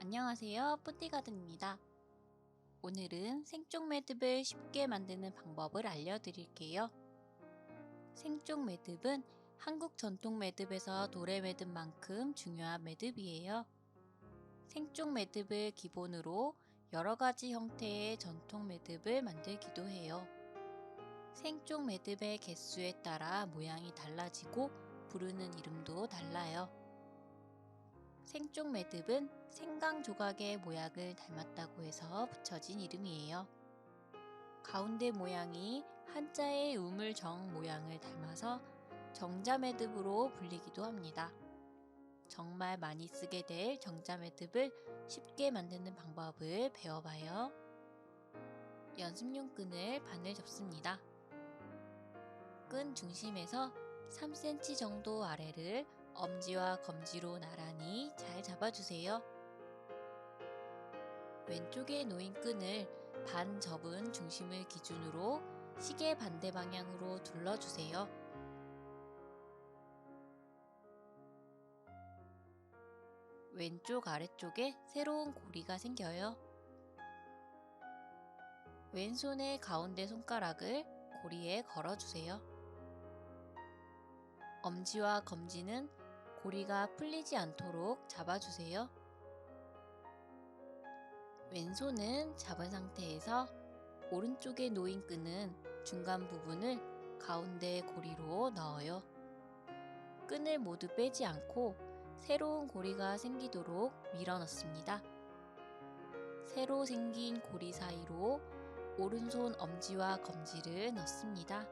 안녕하세요. 뿌띠가든입니다. 오늘은 생쪽 매듭을 쉽게 만드는 방법을 알려드릴게요. 생쪽 매듭은 한국 전통 매듭에서 도래 매듭만큼 중요한 매듭이에요. 생쪽 매듭을 기본으로 여러 가지 형태의 전통 매듭을 만들기도 해요. 생쪽 매듭의 개수에 따라 모양이 달라지고 부르는 이름도 달라요. 생쪽 매듭은 생강 조각의 모양을 닮았다고 해서 붙여진 이름이에요. 가운데 모양이 한자의 우물정 모양을 닮아서 정자 매듭으로 불리기도 합니다. 정말 많이 쓰게 될 정자 매듭을 쉽게 만드는 방법을 배워봐요. 연습용 끈을 바늘 접습니다. 끈 중심에서 3cm 정도 아래를 엄지와 검지로 나란히 잘 잡아주세요. 왼쪽에 놓인 끈을 반 접은 중심을 기준으로 시계 반대 방향으로 둘러주세요. 왼쪽 아래쪽에 새로운 고리가 생겨요. 왼손의 가운데 손가락을 고리에 걸어주세요. 엄지와 검지는 고리가 풀리지 않도록 잡아주세요. 왼손은 잡은 상태에서 오른쪽에 놓인 끈은 중간 부분을 가운데 고리로 넣어요. 끈을 모두 빼지 않고 새로운 고리가 생기도록 밀어 넣습니다. 새로 생긴 고리 사이로 오른손 엄지와 검지를 넣습니다.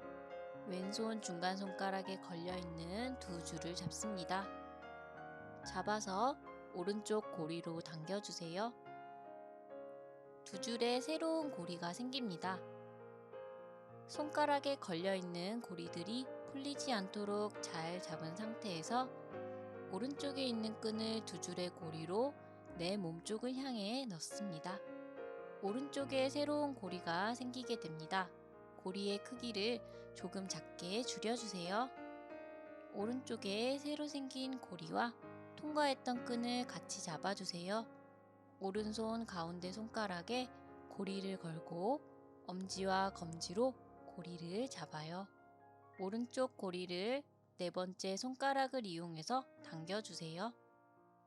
왼손 중간 손가락에 걸려있는 두 줄을 잡습니다. 잡아서 오른쪽 고리로 당겨주세요. 두 줄의 새로운 고리가 생깁니다. 손가락에 걸려있는 고리들이 풀리지 않도록 잘 잡은 상태에서 오른쪽에 있는 끈을 두 줄의 고리로 내 몸쪽을 향해 넣습니다. 오른쪽에 새로운 고리가 생기게 됩니다. 고리의 크기를 조금 작게 줄여주세요. 오른쪽에 새로 생긴 고리와 통과했던 끈을 같이 잡아주세요. 오른손 가운데 손가락에 고리를 걸고 엄지와 검지로 고리를 잡아요. 오른쪽 고리를 네 번째 손가락을 이용해서 당겨주세요.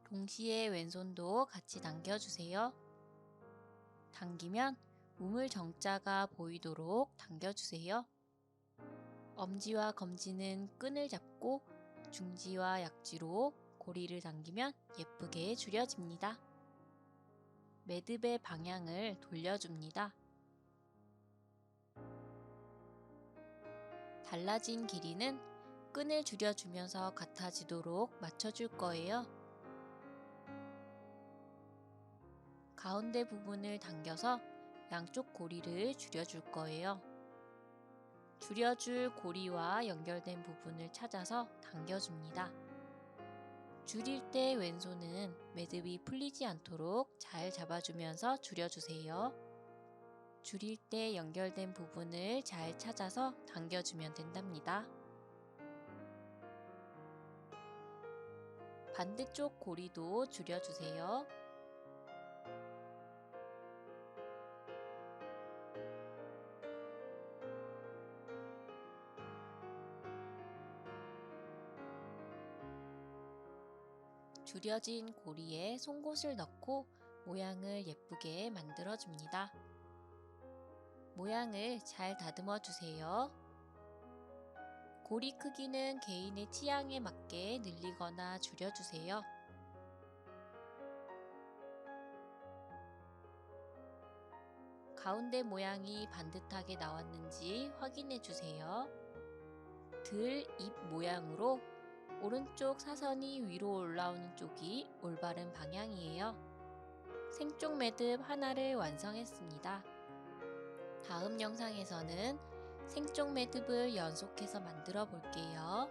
동시에 왼손도 같이 당겨주세요. 당기면 우물 정자가 보이도록 당겨주세요. 엄지와 검지는 끈을 잡고 중지와 약지로 고리를 당기면 예쁘게 줄여집니다. 매듭의 방향을 돌려줍니다. 달라진 길이는 끈을 줄여주면서 같아지도록 맞춰줄 거예요. 가운데 부분을 당겨서 양쪽 고리를 줄여줄 거예요. 줄여줄 고리와 연결된 부분을 찾아서 당겨줍니다. 줄일 때 왼손은 매듭이 풀리지 않도록 잘 잡아주면서 줄여주세요. 줄일 때 연결된 부분을 잘 찾아서 당겨주면 된답니다. 반대쪽 고리도 줄여주세요. 줄여진 고리에 송곳을 넣고 모양을 예쁘게 만들어줍니다. 모양을 잘 다듬어 주세요. 고리 크기는 개인의 취향에 맞게 늘리거나 줄여주세요. 가운데 모양이 반듯하게 나왔는지 확인해 주세요. 들 입 모양으로 오른쪽 사선이 위로 올라오는 쪽이 올바른 방향이에요. 생쪽 매듭 하나를 완성했습니다. 다음 영상에서는 생쪽 매듭을 연속해서 만들어 볼게요.